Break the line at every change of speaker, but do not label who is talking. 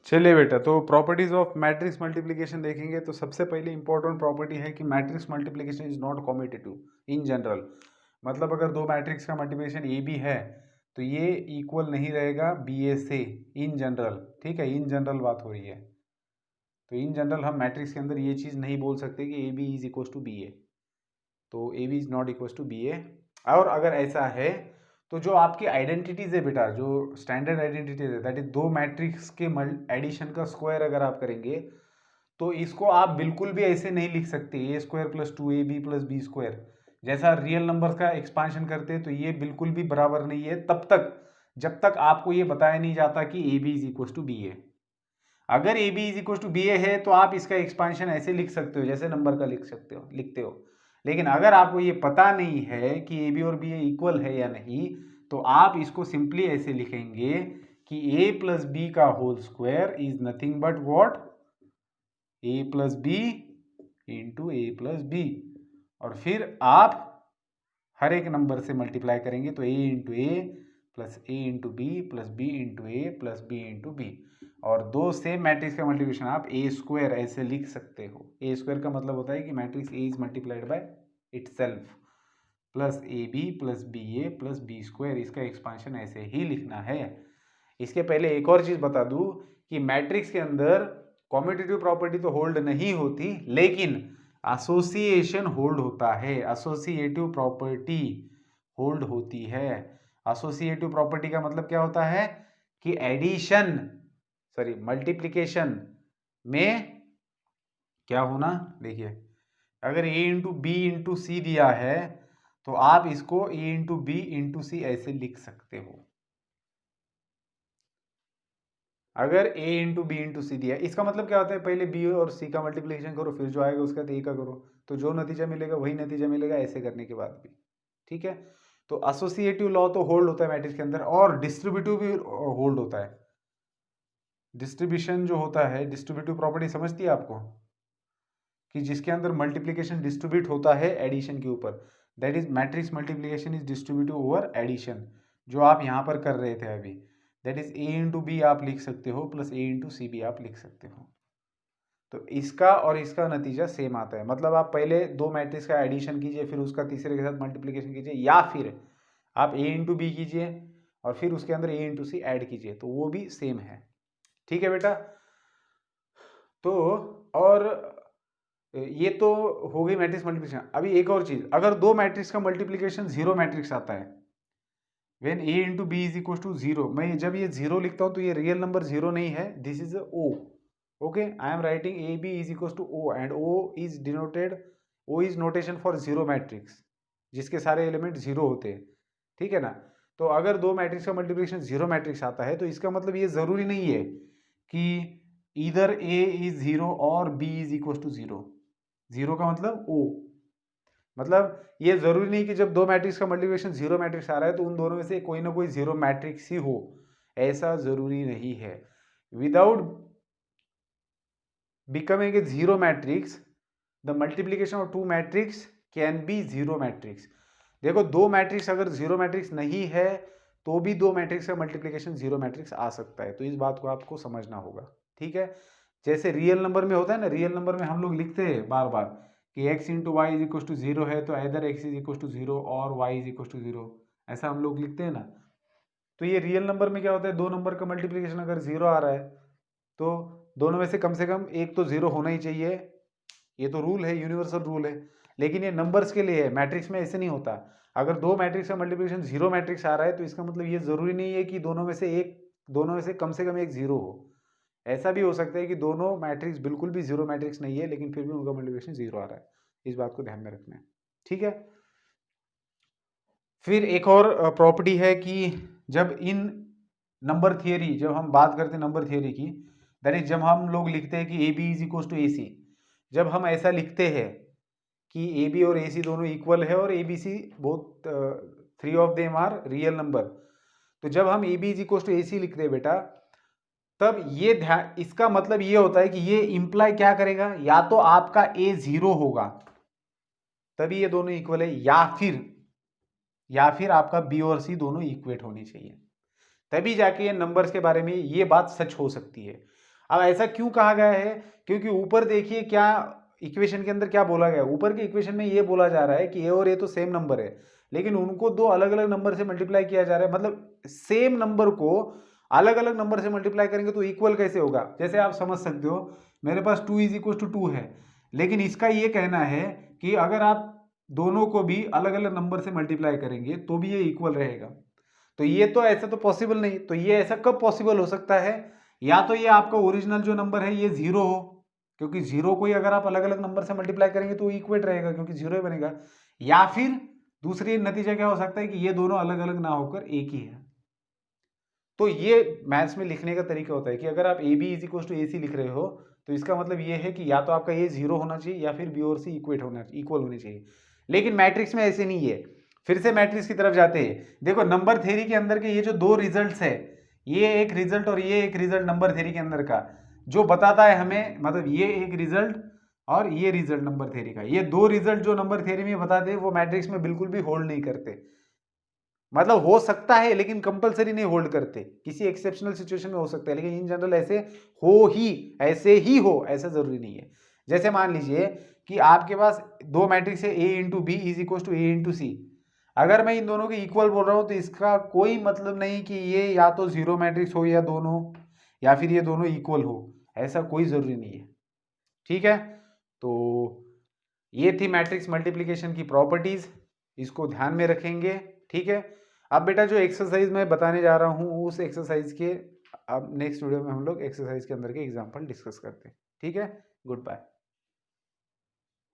चलिए बेटा, तो प्रॉपर्टीज ऑफ मैट्रिक्स मल्टीप्लिकेशन देखेंगे। तो सबसे पहले इंपॉर्टेंट प्रॉपर्टी है कि matrix multiplication is not commutative in general. मतलब अगर दो मैट्रिक्स का मल्टीप्लिकेशन ए बी है तो ये इक्वल नहीं रहेगा बी ए से इन जनरल। ठीक है, इन जनरल बात हो रही है। तो इन जनरल हम मैट्रिक्स के अंदर ये चीज़ नहीं बोल सकते कि A B is equal to B A. तो A B is not equal to B A. और अगर ऐसा है तो जो आपकी आइडेंटिटीज है बेटा, जो स्टैंडर्ड आइडेंटिटीज है, दैट इज दो मैट्रिक्स के एडिशन का स्क्वायर अगर आप करेंगे तो इसको आप बिल्कुल भी ऐसे नहीं लिख सकते A square plus two A B plus B square. जैसा रियल नंबर्स का एक्सपांशन करते हैं तो ये बिल्कुल भी बराबर नहीं है तब तक जब तक आपको ये बताया नहीं जाता कि A B is equal to B A. अगर A B is equal to B A है तो आप इसका एक्सपांशन ऐसे लिख सकते हो जैसे नंबर का लिखते हो। लेकिन अगर आपको ये पता नहीं है कि ए बी और बी ए इक्वल है या नहीं तो आप इसको सिंपली ऐसे लिखेंगे कि ए प्लस बी का whole square is nothing but what A plus B into A plus B. और फिर आप हर एक नंबर से मल्टीप्लाई करेंगे तो A into A plus A into B plus B into A plus B into B. और दो सेम मैट्रिक्स का मल्टीप्लिकेशन आप ए स्क्वायर ऐसे लिख सकते हो। ए स्क्वायर का मतलब होता है कि matrix A is multiplied by itself plus A B plus B A plus B square. इसका एक्सपांशन ऐसे ही लिखना है। इसके पहले एक और चीज बता दूं कि मैट्रिक्स के अंदर कॉम्यूटेटिव प्रॉपर्टी तो होल्ड नहीं होती लेकिन एसोसिएशन होल्ड होता है। एसोसिएटिव प्रॉपर्टी होल्ड होती है। एसोसिएटिव प्रॉपर्टी का मतलब क्या होता है कि एडिशन सॉरी मल्टीप्लिकेशन में क्या होना, देखिए अगर a इंटू बी इंटू सी दिया है तो आप इसको a इंटू बी इंटू सी ऐसे लिख सकते हो। अगर a इंटू बी इंटू सी दिया, इसका मतलब क्या होता है, पहले b और c का मल्टीप्लिकेशन करो फिर जो आएगा उसका a का करो तो जो नतीजा मिलेगा वही नतीजा मिलेगा ऐसे करने के बाद भी। ठीक है, तो एसोसिएटिव लॉ तो होल्ड होता है मैट्रिक्स के अंदर और डिस्ट्रीब्यूटिव भी होल्ड होता है। डिस्ट्रीब्यूशन जो होता है, डिस्ट्रीब्यूटिव प्रॉपर्टी समझती है आपको कि जिसके अंदर मल्टीप्लिकेशन डिस्ट्रीब्यूट होता है एडिशन के ऊपर, that is matrix multiplication is distributive over addition. जो आप यहाँ पर कर रहे थे अभी, that is A into B आप लिख सकते हो plus A into C B आप लिख सकते हो। तो इसका और इसका नतीजा सेम आता है। मतलब आप पहले दो मैट्रिक्स का एडिशन कीजिए फिर उसका तीसरे के साथ मल्टीप्लिकेशन कीजिए या फिर आप ए इंटू बी कीजिए और फिर उसके अंदर ए इंटू सी ऐड कीजिए तो वो भी सेम है। ठीक है बेटा, तो और ये तो हो गई मैट्रिक्स मल्टीप्लिकेशन। अभी एक और चीज, अगर दो मैट्रिक्स का मल्टीप्लिकेशन जीरो मैट्रिक्स आता है, when a into B is equal to zero, मैं जब ये जीरो लिखता हूं तो ये रियल नंबर जीरो नहीं है, this is o। Okay, I am writing A B is equal to o and o is denoted, o is notation for zero matrix जिसके सारे एलिमेंट जीरो होते हैं। ठीक है ना, तो अगर दो मैट्रिक्स का मल्टीप्लिकेशन जीरो मैट्रिक्स आता है तो इसका मतलब ये जरूरी नहीं है कि इधर a इज जीरो और b is equal to zero. Zero का मतलब ओ, मतलब ये जरूरी नहीं कि जब दो मैट्रिक्स का मल्टीप्लिकेशन जीरो मैट्रिक्स आ रहा है तो उन दोनों में से कोई ना कोई जीरो मैट्रिक्स ही हो, ऐसा जरूरी नहीं है। Without becoming a zero matrix the multiplication of two matrix can be zero matrix. देखो दो मैट्रिक्स अगर जीरो मैट्रिक्स नहीं है तो भी दो मैट्रिक्स का मल्टीप्लिकेशन जीरो मैट्रिक्स आ सकता है, तो इस बात को आपको समझना होगा। ठीक है, जैसे रियल नंबर में होता है ना, रियल नंबर में हम लोग लिखते हैं बार बार कि x into Y is equal to zero है तो इधर x is equal to zero और y is equal to zero, ऐसा हम लोग लिखते हैं ना। तो ये रियल नंबर में क्या होता है, दो नंबर का मल्टीप्लिकेशन अगर जीरो आ रहा है तो दोनों में से कम एक तो जीरो होना ही चाहिए, ये तो रूल है, यूनिवर्सल रूल है। लेकिन ये नंबर्स के लिए है, मैट्रिक्स में ऐसे नहीं होता। अगर दो मैट्रिक्स का मल्टीप्लिकेशन जीरो मैट्रिक्स आ रहा है तो इसका मतलब ये जरूरी नहीं है कि दोनों में से कम एक जीरो हो। ऐसा भी हो सकता है कि दोनों मैट्रिक्स बिल्कुल भी जीरो मैट्रिक्स नहीं है लेकिन फिर भी उनका मल्टीप्लिकेशन जीरो आ रहा है, इस बात को ध्यान में रखना है। ठीक है, फिर एक और प्रॉपर्टी है कि जब इन नंबर थियरी, जब हम बात करते हैं नंबर थियरी की, दैट इज जब हम लोग लिखते हैं कि A B is equal to A C, जब हम ऐसा लिखते हैं कि ए बी और ए सी दोनों इक्वल है और A B C both three of them are real number, तो जब हम A B is equal to A C लिखते हैं बेटा, तब ये ध्यान, इसका मतलब ये होता है कि ये इंप्लाई क्या करेगा, या तो आपका ए जीरो होगा तभी ये दोनों इक्वल है, या फिर आपका बी और सी दोनों इक्वेट होनी चाहिए, तभी जाके ये नंबर्स के बारे में ये बात सच हो सकती है। अब ऐसा क्यों कहा गया है, क्योंकि ऊपर देखिए क्या इक्वेशन के अंदर क्या बोला गया है। ऊपर के इक्वेशन में ये बोला जा रहा है कि ए और ए तो सेम नंबर है, लेकिन उनको दो अलग अलग नंबर से मल्टीप्लाई किया जा रहा है। मतलब सेम नंबर को अलग अलग नंबर से मल्टीप्लाई करेंगे तो इक्वल कैसे होगा। जैसे आप समझ सकते हो, मेरे पास 2 इज इक्वल टू 2 है, लेकिन इसका ये कहना है कि अगर आप दोनों को भी अलग अलग नंबर से मल्टीप्लाई करेंगे तो भी ये इक्वल रहेगा। तो ये तो ऐसा तो पॉसिबल नहीं। तो ये ऐसा कब पॉसिबल हो सकता है, या तो ये आपका ओरिजिनल जो नंबर है ये जीरो हो, क्योंकि जीरो को ही अगर आप अलग अलग नंबर से मल्टीप्लाई करेंगे तो इक्वेट रहेगा, क्योंकि जीरो ही बनेगा। या फिर दूसरी नतीजा क्या हो सकता है कि ये दोनों अलग अलग ना होकर एक ही है। तो ये मैथ्स में लिखने का तरीका होता है कि अगर आप A B is equal to A C लिख रहे हो तो इसका मतलब ये है कि या तो आपका ये जीरो होना चाहिए या फिर बी और सी इक्वल होने चाहिए। लेकिन मैट्रिक्स में ऐसे नहीं है। फिर से मैट्रिक्स की तरफ जाते हैं। देखो नंबर थ्योरी के अंदर के ये जो दो रिजल्ट्स है, ये एक रिजल्ट और ये एक रिजल्ट नंबर थ्योरी के अंदर का जो बताता है हमें, मतलब ये एक रिजल्ट और ये रिजल्ट नंबर थ्योरी का, ये दो रिजल्ट जो नंबर थ्योरी में बताते हैं वो मैट्रिक्स में बिल्कुल भी होल्ड नहीं करते। मतलब हो सकता है लेकिन कंपलसरी नहीं होल्ड करते, किसी एक्सेप्शनल सिचुएशन में हो सकता है, लेकिन इन जनरल ऐसे ही हो ऐसा जरूरी नहीं है। जैसे मान लीजिए कि आपके पास दो मैट्रिक्स है A into B is equal to A into C. अगर मैं इन दोनों के इक्वल बोल रहा हूं तो इसका कोई मतलब नहीं कि ये या तो जीरो मैट्रिक्स हो या दोनों, या फिर ये दोनों इक्वल हो, ऐसा कोई जरूरी नहीं है। ठीक है, तो ये थी मैट्रिक्स मल्टीप्लिकेशन की प्रॉपर्टीज, इसको ध्यान में रखेंगे। ठीक है, अब बेटा जो एक्सरसाइज मैं बताने जा रहा हूँ उस एक्सरसाइज के अब नेक्स्ट वीडियो में हम लोग एक्सरसाइज के अंदर के एग्जाम्पल डिस्कस करते हैं। ठीक है, गुड बाय।